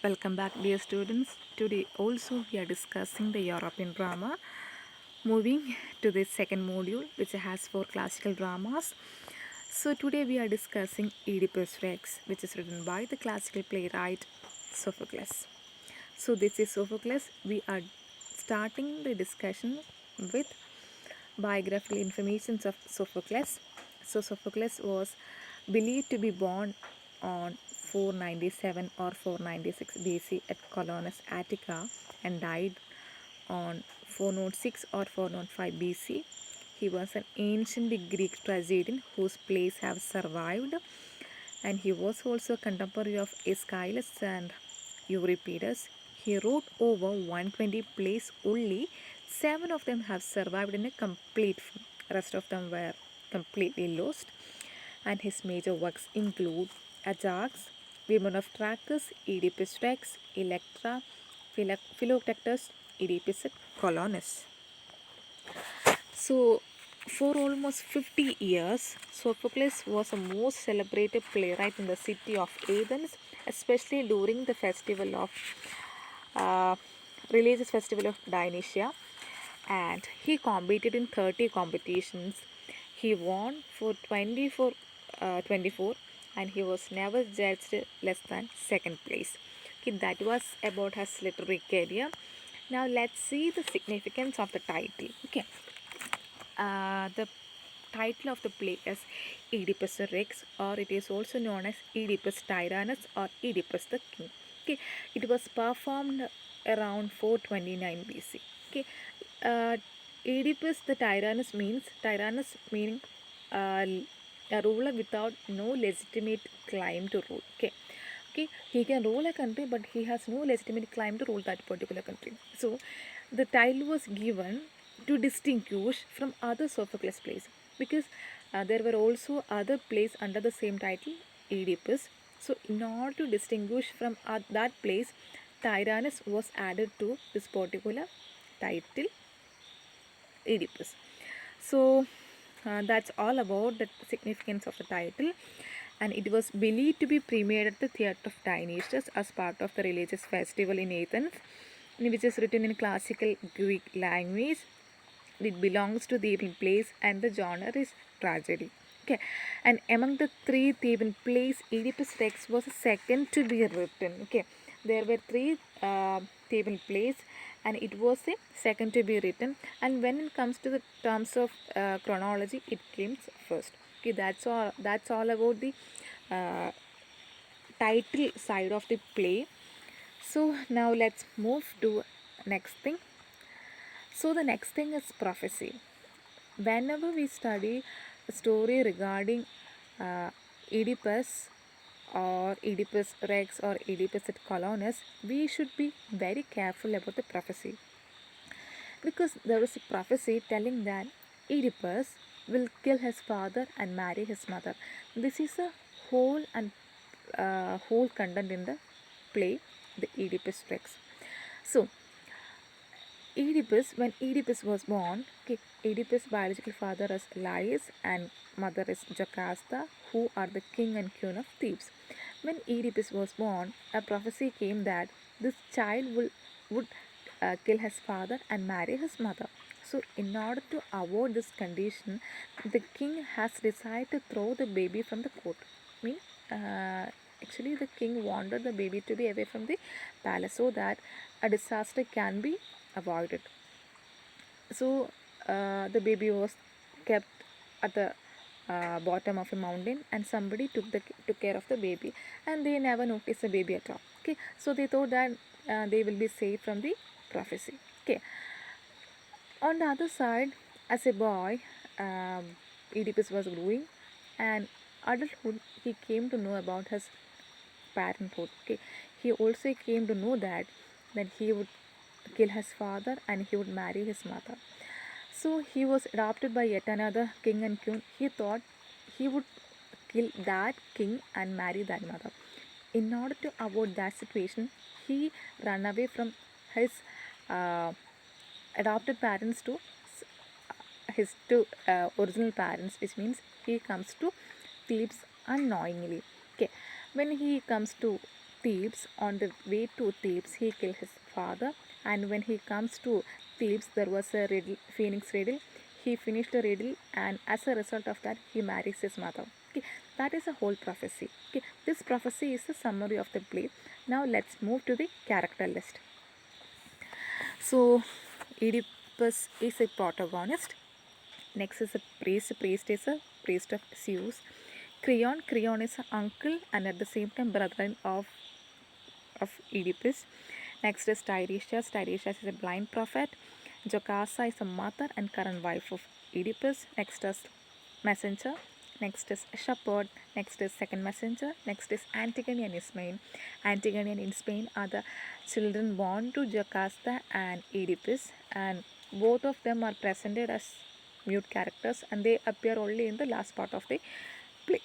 Welcome back, dear students. Today also we are discussing the European drama. Moving to the second module, which has four classical dramas. So today we are discussing Oedipus Rex, which is written by the classical playwright Sophocles. So this is Sophocles. We are starting the discussion with biographical information of Sophocles. So Sophocles was believed to be born on 497 or 496 BC at Colonus Attica and died on 406 or 405 BC. He was an ancient Greek tragedian whose plays have survived, and he was also a contemporary of Aeschylus and Euripides. He wrote over 120 plays, only 7 of them have survived in a complete form. Rest of them were completely lost. And his major works include Ajax, Women of Trachis, Oedipus Rex, Electra, Philoctetus, Oedipus at Colonus. So, for almost 50 years, Sophocles was the most celebrated playwright in the city of Athens, especially during the festival of uh, religious festival of Dionysia, and he competed in 30 competitions. He won for 24, and he was never judged less than second place. Okay, that was about his literary career. Now let's see the significance of the title. Okay, the title of the play is Oedipus Rex, or it is also known as Oedipus Tyrannus or Oedipus the King. Okay, it was performed around 429 BC. Okay, uh, Oedipus the Tyrannus meaning uh, a ruler without no legitimate claim to rule. Okay, he can rule a country, but he has no legitimate claim to rule that particular country. So the title was given to distinguish from other Sophocles plays, because there were also other plays under the same title, Oedipus. So in order to distinguish from that place, Tyrannus was added to this particular title, Oedipus. So that's all about the significance of the title, and it was believed to be premiered at the Theatre of Dionysius as part of the religious festival in Athens, which is written in classical Greek language. It belongs to Theban plays, and the genre is tragedy. Okay, and among the three Theban plays, Oedipus Rex was the second to be written. Okay, there were three Theban plays, and it was the second to be written. And when it comes to the terms of chronology, it came first. Okay, that's all. That's all about the uh, title side of the play. So now let's move to next thing. So the next thing is prophecy. Whenever we study a story regarding Oedipus or Oedipus Rex or Oedipus at Colonus, we should be very careful about the prophecy, because there is a prophecy telling that Oedipus will kill his father and marry his mother. This is a whole content in the play, the Oedipus Rex. So when Oedipus was born, okay, Oedipus' biological father is Laius and mother is Jocasta, who are the king and queen of Thebes. When Oedipus was born, a prophecy came that this child would kill his father and marry his mother. So, in order to avoid this condition, the king has decided to throw the baby from the court. Mean, actually, the king wanted the baby to be away from the palace so that a disaster can be avoided. So the baby was kept at the bottom of a mountain, and somebody took care of the baby, and they never noticed the baby at all. Okay, so they thought that they will be safe from the prophecy. Okay, on the other side, as a boy, Oedipus was growing, and adulthood he came to know about his parenthood. Okay, he also came to know that he would kill his father and he would marry his mother. So he was adopted by yet another king and queen. He thought he would kill that king and marry that mother. In order to avoid that situation, he ran away from his uh, adopted parents to his two original parents, which means he comes to Thebes unknowingly. Okay, when he comes to Thebes. On the way to Thebes, he killed his father, and when he comes to Thebes, there was a riddle, phoenix riddle. He finished the riddle, and as a result of that, he marries his mother. Okay, that is a whole prophecy. Okay, this prophecy is the summary of the play. Now let's move to the character list. So, Oedipus is a protagonist. Next is a priest. Priest is a priest of Zeus. Creon. Creon is an uncle and at the same time brother of Oedipus. Next is Tiresias. Tiresias is a blind prophet. Jocasta is a mother and current wife of Oedipus. Next is messenger. Next is shepherd. Next is second messenger. Next is Antigone and Ismene. Antigone and Ismene are the children born to Jocasta and Oedipus, and both of them are presented as mute characters, and they appear only in the last part of the play.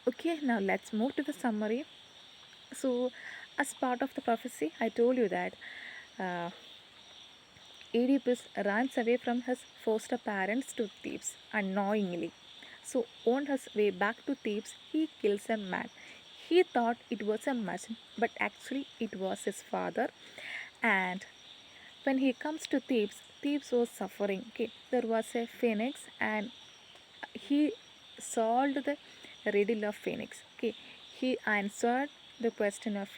Okay, now let's move to the summary. So, as part of the prophecy, I told you that uh, Oedipus runs away from his foster parents to Thebes unknowingly. So, on his way back to Thebes, he kills a man. He thought it was a magician, but actually it was his father. And when he comes to Thebes, Thebes was suffering. Okay, there was a phoenix, and he solved the riddle of phoenix. Okay, he answered the question of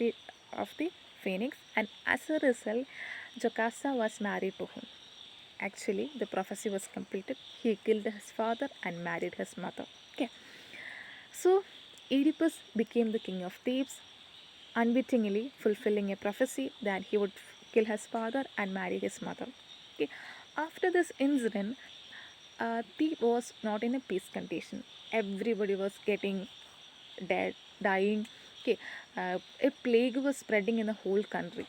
the phoenix, and as a result, Jocasta was married to him. Actually, the prophecy was completed. He killed his father and married his mother. Okay, so Oedipus became the king of Thebes, unwittingly fulfilling a prophecy that he would kill his father and marry his mother. Okay, after this incident, Thebes was not in a peace condition. Everybody was getting dead, dying. Okay, a plague was spreading in the whole country.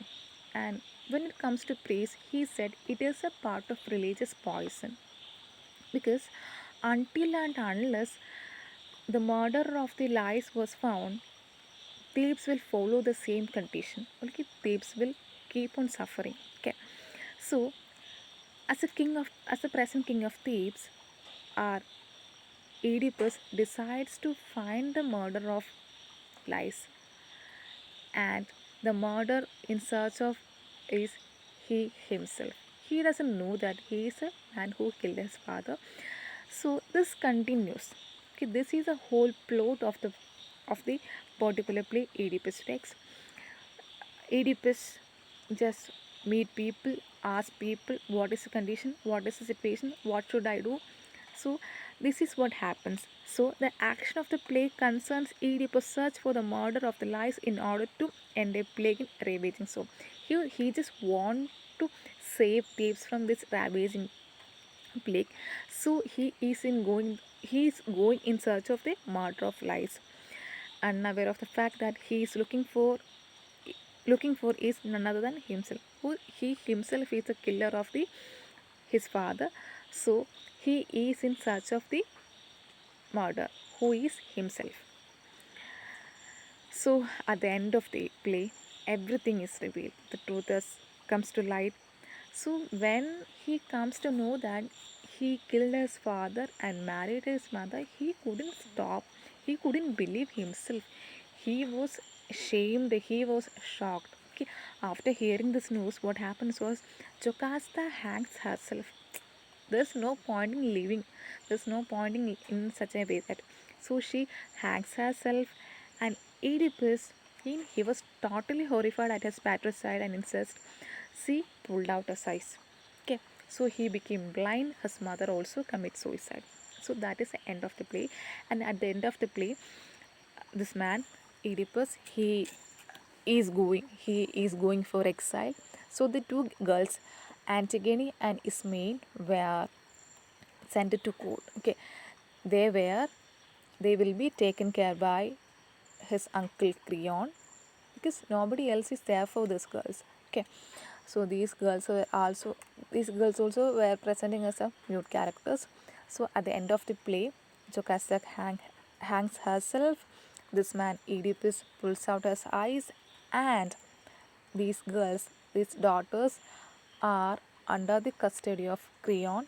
And when it comes to praise, he said it is a part of religious poison, because until and unless the murderer of the lies was found, Thebes will follow the same condition. Okay, Thebes will keep on suffering. Okay, so as a present king of Thebes, our Oedipus decides to find the murderer of lies, and the murder in search of is he himself. He doesn't know that he is a man who killed his father. So this continues. Okay, this is a whole plot of the particular play Oedipus Rex. Oedipus just meet people, ask people what is the condition, what is the situation, what should I do. So this is what happens. So the action of the play concerns Oedipus' search for the murder of the lies in order to end a plague in ravaging. So he just want to save Thebes from this ravaging plague. So he is going in search of the murder of lies, unaware of the fact that he is looking for is none other than himself. Who he himself is the killer of the his father. So he is in search of the murder, who is himself. So at the end of the play, everything is revealed. The truth comes to light. So when he comes to know that he killed his father and married his mother, he couldn't stop. He couldn't believe himself. He was ashamed. He was shocked. Okay. After hearing this news, what happens was Jocasta hangs herself. There's no point in living. There's no point in such a way that. So she hangs herself, and Oedipus, he was totally horrified at his patricide and incest. She pulled out his eyes. Okay, so he became blind. His mother also commits suicide. So that is the end of the play. And at the end of the play, this man Oedipus, he is going for exile. So the two girls, Antigone and Ismene, were sent to court. Okay, they were they will be taken care by his uncle Creon, because nobody else is there for these girls. Okay, so these girls also were presenting as a mute characters. So at the end of the play, Jocasta hangs herself. This man Oedipus pulls out his eyes, and these daughters are under the custody of Creon.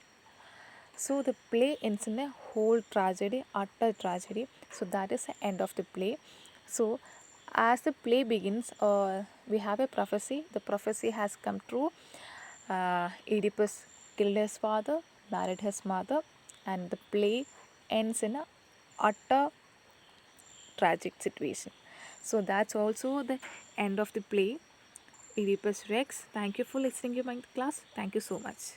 So the play ends in a whole tragedy, utter tragedy. So that is the end of the play. So As the play begins, we have a prophecy. The prophecy has come true. Oedipus killed his father, married his mother, and the play ends in a utter tragic situation. So that's also the end of the play, Oedipus Rex. Thank you for listening to my class. Thank you so much.